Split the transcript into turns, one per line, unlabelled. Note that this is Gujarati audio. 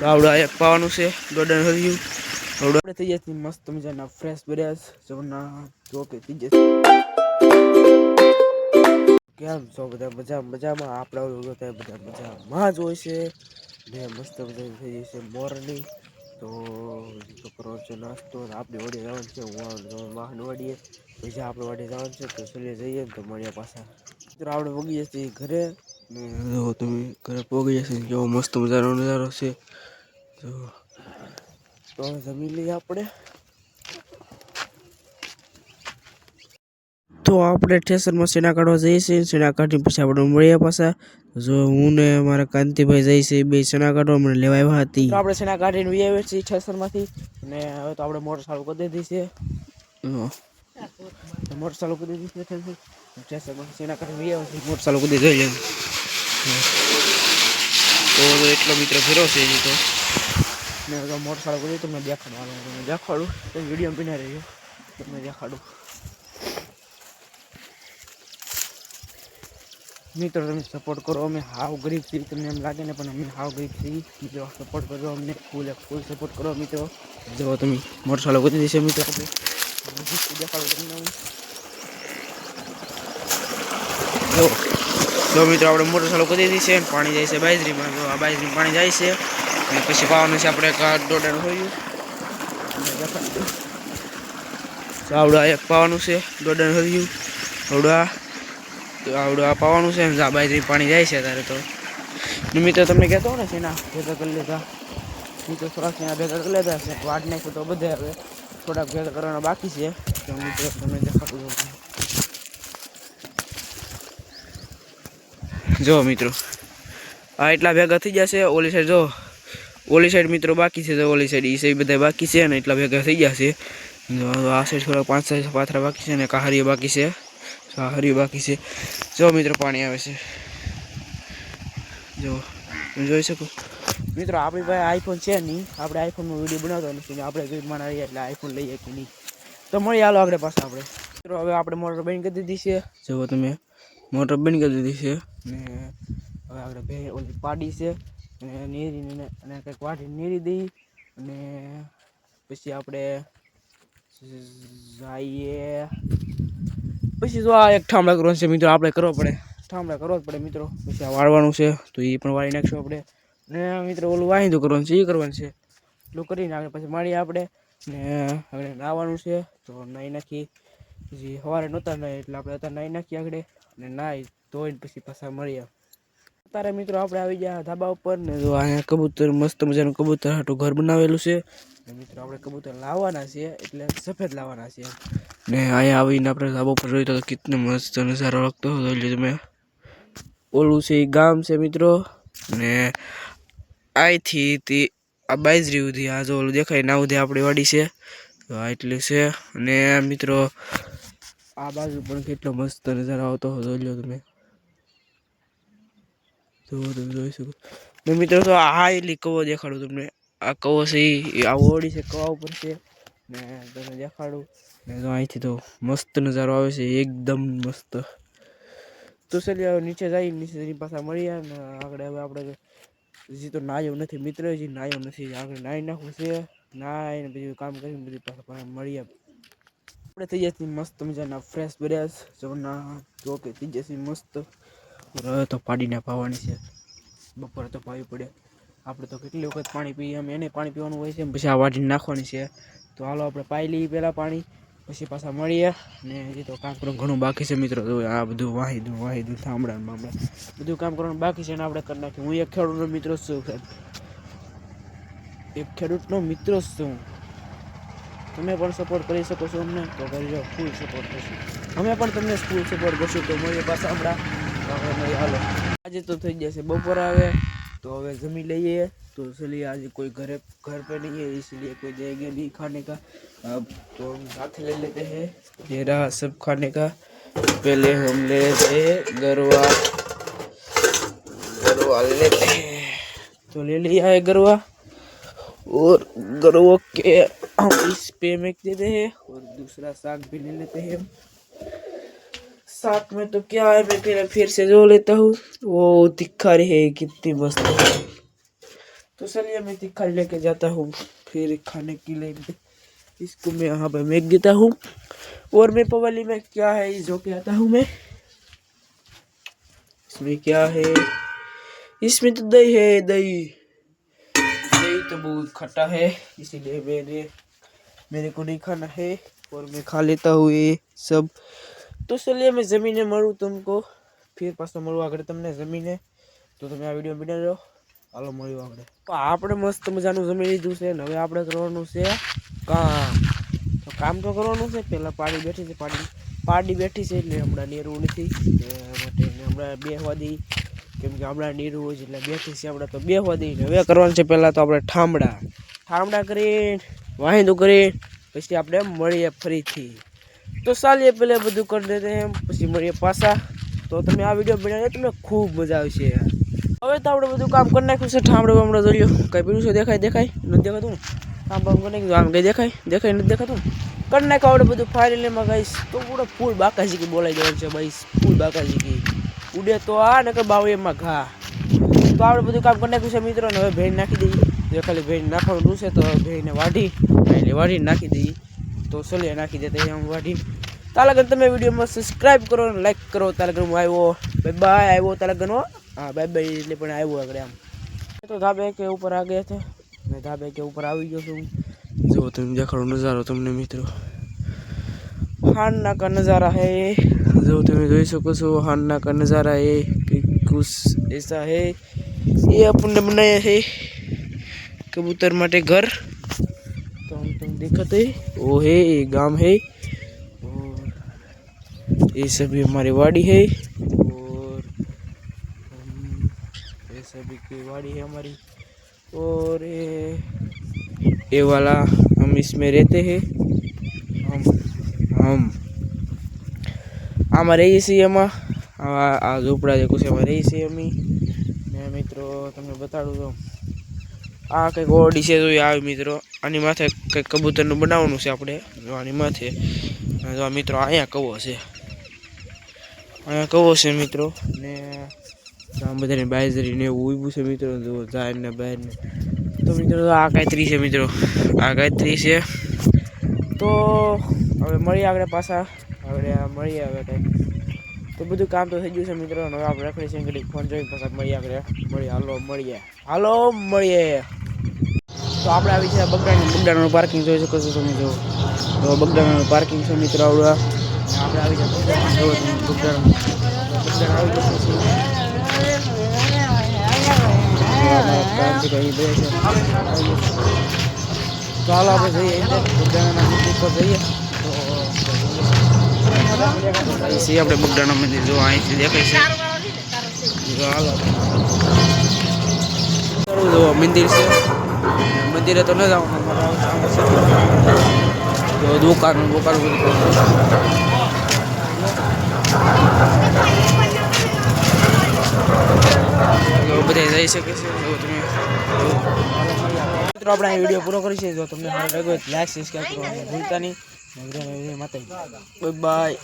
આવડા એક પાવાનું છે ગોડન હર્યું આવડા થઈ જશે મસ્ત મજાના ફ્રેશ બ્રેસ જમના જો કે થઈ જશે કેમ છો બધા મજામાં આપણા બધા મજામાં જ હોય છે ને મસ્ત મજા થઈ જશે મોર્નિંગ તો કરો છો નાસ્તો આપણે વડી જવાનું છે વાહન વાડીએ પછી આપણે વાડી જવાનું છે તો સૂર્ય જઈએ ને તો મળ્યા પાછા આપણે વગી જશે ઘરે ને તમે ઘરે પોગી જશે જો મસ્ત મજાનો નજારો છે તો જમી લઈએ આપણે તો આપણે સ્ટેશનમાં સેના કાઢવા જઈએ છીએ સેના કાઢી પછી આપણે મળ્યા પાછા જો હું ને મારા કાંતિભાઈ જઈએ છીએ બે સેના કાઢવા મને લેવા આવ્યા હતી આપણે સેના કાઢીને વી આવ્યા છીએ સ્ટેશનમાંથી ને હવે તો આપણે મોટર ચાલુ કરી દીધી છે મોટર ચાલુ કરી દીધી છે સ્ટેશનમાંથી સેના કાઢીને વી આવ્યા છીએ મોટર ચાલુ કરી દીધી તો એટલો મિત્ર ફેરો છે હજી તો ને મોટર ચાલુ કરી તમને દેખાડું તો વિડીયો પીને રહ્યો તમને દેખાડું મિત્રો તમે સપોર્ટ કરો અમે હાવ ગરીબ છીએ તમને એમ લાગે ને પણ અમે હાવ ગરીબ છીએ મિત્રો સપોર્ટ કરો અમને ફૂલ સપોર્ટ કરો મિત્રો જો તમે મોટર ચાલુ કરી દેશે મિત્રો આપણે દેખાડો તમને જો મિત્રો આપણે મોટર ચાલુ કરી દીધી છે પાણી જાય છે બાજરીમાં જો આ બાજરીમાં પાણી જાય છે અને પછી પાવાનું છે આપણે દોડાનું હોયું આવડા એક પાવાનું છે દોડાનું હોયું આવડા પાવાનું છે ને બાજરી પાણી જાય છે ત્યારે તો મિત્રો તમને કહેતો ને સેના ભેગા કરી લીધા મિત્રો થોડાક સેના ભેગા કરી લીધા છે વાટ નાખ્યું તો બધે હવે થોડાક ભેગા કરવાના બાકી છે તો મિત્રો તમને દેખાડું જો મિત્રો આ એટલા ભેગા થઈ જશે ઓલી સાઈડ જો ઓલી સાઈડ મિત્રો બાકી છે ઓલી સાઈડ એ સાઈડ બધા બાકી છે ને એટલા ભેગા થઈ જશે આ સાઈડ થોડા 5-6 પાથરા બાકી છે ને કાહરીઓ બાકી છે હરી બાકી છે જો મિત્રો પાણી આવે છે જો તમે જોઈ શકો મિત્રો આપણી પાસે આઈફોન છે નહીં આપણે આઈફોનમાં વિડીયો બનાવતો નથી આપણે ગરીબ માણસ આવીએ એટલે આઈફોન લઈએ કે નહીં તો મળી હાલો આગળ પાછા આપણે મિત્રો હવે આપણે મોટર બંધ કરી દીધી છે જો તમે મોટર બંધ કરી દીધી છે ને હવે આપણે બે ઓલી પાડી છે અને નીરીને અને કંઈક વાટી નીરી દઈ અને પછી આપણે જઈએ પછી જો આ એક ઠામડા કરવાનું છે મિત્રો આપણે કરવો પડે ઠામડા કરવો જ પડે મિત્રો પછી આ વાળવાનું છે તો એ પણ વાળી નાખશું આપણે ને મિત્રો ઓલું વાહિંદું કરવાનું છે એ કરવાનું છે એટલું કરીને આગળ પછી માળીએ આપણે ને હવે નાહવાનું છે તો નાહી નાખી પછી સવારે નહોતા નાહી એટલે આપણે અત્યારે નાહી નાખીએ આગળ અને નાહી ધોઈને પછી પાછા મળીએ અત્યારે મિત્રો આપણે આવી ગયા ધાબા ઉપર ને જો અહીંયા કબૂતર મસ્ત મજાનું કબૂતર હાટું ઘર બનાવેલું છે ને મિત્રો આપણે કબૂતર લાવવાના છે એટલે સફેદ લાવવાના છે ને અહીંયા આવીને આપણે ધાબા ઉપર જોઈ તો કેટલો મસ્ત નજારો લાગતો હતો તમે ઓલું છે એ ગામ છે મિત્રો ને અહીંથી તે આ બાજરી સુધી આ જો ઓલું દેખાય ના સુધી આપણી વાડી છે તો આ એટલી છે અને મિત્રો આ બાજુ પણ કેટલો મસ્ત નજારો આવતો હતો જોઈ લો તમે જોઈ શકો ને મિત્રો તો આ એટલી કવો દેખાડું તમને આ કવો છે એ આ ઓળી છે કવા ઉપર છે ને તમને દેખાડું ને તો અહીંથી તો મસ્ત નજારો આવે છે એકદમ મસ્ત તો ચાલીએ નીચે જઈ નીચે પાછા મળીએ ને આગળ હવે આપણે હજી તો નાયો નથી મિત્ર હજી નાયો નથી આગળ નાહી નાખવું છે નાહીને બીજું કામ કરીને બધું પાછા મળીએ આપણે થઈ જશે મસ્ત મજાના ફ્રેશ બ્રેસ જમના જો કે થઈ જશે મસ્ત હવે તો પાડીને પાવાની છે બપોરે તો પાવી પડે આપણે તો કેટલી વખત પાણી પીએ એમ એને પાણી પીવાનું હોય છે પછી આ વાટીને નાખવાની છે તો હાલો આપણે પાઈ લઈએ પહેલાં પાણી પછી પાછા મળીએ ને હજી તો કામ કરવાનું ઘણું બાકી છે મિત્રો તો આ બધું વાહીદું થાંભળાને બામડા બધું કામ કરવાનું બાકી છે ને આપણે કરી નાખીએ હું એક ખેડૂતનો મિત્ર છું એક ખેડૂતનો મિત્ર છું તમે પણ સપોર્ટ કરી શકો છો અમને તો કરજો ફૂલ સપોર્ટ કરશું અમે પણ તમને ફૂલ સપોર્ટ કરશું તો મળીએ પાછા હમણાં હાલો આજે તો થઈ જશે બપોર આવે तो હવે જમી લઈએ तो चलिए आज कोई घर पे नहीं है इसलिए कोई जाएंगे नहीं खाने का अब तो हम साथ ले लेते हैं ये रहा सब खाने का पहले हम ले लेते हैं गरवा लेते हैं तो ले लिया है गरवा और गरवा के हम इस पे में देते हैं और दूसरा साग भी ले लेते हैं साथ में तो क्या है, मैं फिर से जो लेता हूँ वो तिखारी है, कितनी मस्त है। तो चलिए मैं तिखारी लेके जाता हूँ फिर खाने के लिए। इसको मैं यहाँ पे मेक देता हूँ। और मैं पवाली में क्या है जो के आता हूँ मैं। इसमें क्या है, इसमें तो दही है। दही तो बहुत खट्टा है, इसीलिए मेरे को नहीं खाना है और मैं खा लेता हूँ ये सब। तो चलिए मैं जमीने મળું तुमको, फिर पाછો મળવા આગળ તમને જમીને। તો તમે આ વિડીયો બની રહ્યો, હાલો મળ્યું આપણે। તો આપણે મસ્ત મજાનું જમી લીધું છે ને હવે આપણે કરવાનું છે કામ। તો કામ તો કરવાનું છે, પહેલાં પાડી બેઠી છે, પાડી બેઠી છે એટલે હમણાં નીરવું નથી માટે હમણાં બેહવા દઈ, કેમ કે હમણાં નીરવું હોય એટલે બેઠી છે આપણે, તો બેહવા દઈને હવે કરવાનું છે પહેલાં તો આપણે ઠામડા કરીને વાહિંદું કરીને પછી આપણે મળીએ ફરીથી। તો ચાલીએ પહેલાં બધું કરી દેતે એમ, પછી મળીએ પાછા। તો તમે આ વિડીયો બનાવીએ તમને ખૂબ મજા આવશે। હવે તો આપણે બધું કામ કરી નાખ્યું છે। ઠામડો જોઈ લો, કંઈ પીલું છે દેખાય નથી દેખાતું? ઠામડા કરી નાખ્યું, આમ કંઈ દેખાય નથી દેખાતું? કરી નાખ્યું આપણે બધું ફાઇનલીમાં ગાઈશ। તો પૂરો ફૂલ બાકાજી કી બોલાઈ દેવાનું છે ભાઈ, ફૂલ બાકાજી કી ઉડે તો આ નકર બાવળીમાં ઘા। તો આપણે બધું કામ કરી નાખ્યું છે મિત્રો ને હવે ભેણ નાખી દઈએ। જો ખાલી ભેણ નાખવાનું છે તો ભેણને વાઢીને નાખી દઈએ। તો ચલીએ નાખી દેते हम वाटी। तालगन તમે વિડીયોમાં સબસ્ક્રાઇબ કરો અને લાઈક કરો। તાલગન હું આવ્યો, બાય બાય આવ્યો તાલગન હો। हाँ बाय बाय એટલે પણ આવ્યો આગળ આમ। તો ધાબે કે ઉપર આ ગયા थे, मैं ધાબे के ऊपर આવી ગયો છું। જો તમે દેખાડો નજારો તમને મિત્રો, हान्ना का नज़ारा है। जो तुम જોઈ શકો છો हान्ना का नज़ारा है कि कुछ ऐसा है। ये अपन ने बनाया है कबूतर माटे घर। तो हम तुम देखते वो है ये गांव है और ये सभी हमारी वाड़ी है और ये सभी की वाड़ी है हमारी। और ये वाला हम इसमें रहते हैं। हम आमा रही છીએ એમાં, આ ઝૂંપડા જે કુછ એમાં રહી છીએ અમે ને મિત્રો। તમને બતાડું તો આ કંઈક ઓરડી છે, જો આવી મિત્રો આની માથે કંઈક કબૂતરનું બનાવવાનું છે આપણે। જો આની માથે જો મિત્રો અહીંયા કવો છે મિત્રો ને આમ બધાની બાજરી ને એવું ઊભું છે મિત્રો। જો જાય ને બહાર ને તો મિત્રો આ ગાયત્રી છે મિત્રો, આ ગાયત્રી છે। તો હવે મળીએ આગળ પાછા, મળીએ હવે કંઈક। તો બધું કામ તો થઈ ગયું છે મિત્રો, હવે આપણે રખડી છે ઘડીક ફોન જોઈને પાછા મળીએ આગળ। હાલો મળીએ। તો આપણે આવી છે બગડાણાનું પાર્કિંગ જોઈ શકો છો તમે। જો બગડાણાનું પાર્કિંગ છે મિત્રો આવડું। આપણે આવી જાય બગડાણા આવી જશે। તો હાલો આપણે જઈએ બગડાણાના મંદિર પર જઈએ। તો આપણે બગડાણા મંદિર જો અહીંથી દેખાય છે। જો હાલો જો મંદિર છે, મંદિરે તો ન જવાનું તો દુકાન બધું બધા જઈ શકે છે। જો તમે મિત્રો આપણે વિડીયો પૂરો કરી છે। જો તમને સારો લાગ્યો લાઈક સબસ્ક્રાઈબ કરવાનું ભૂલતા નહીં। Bye bye.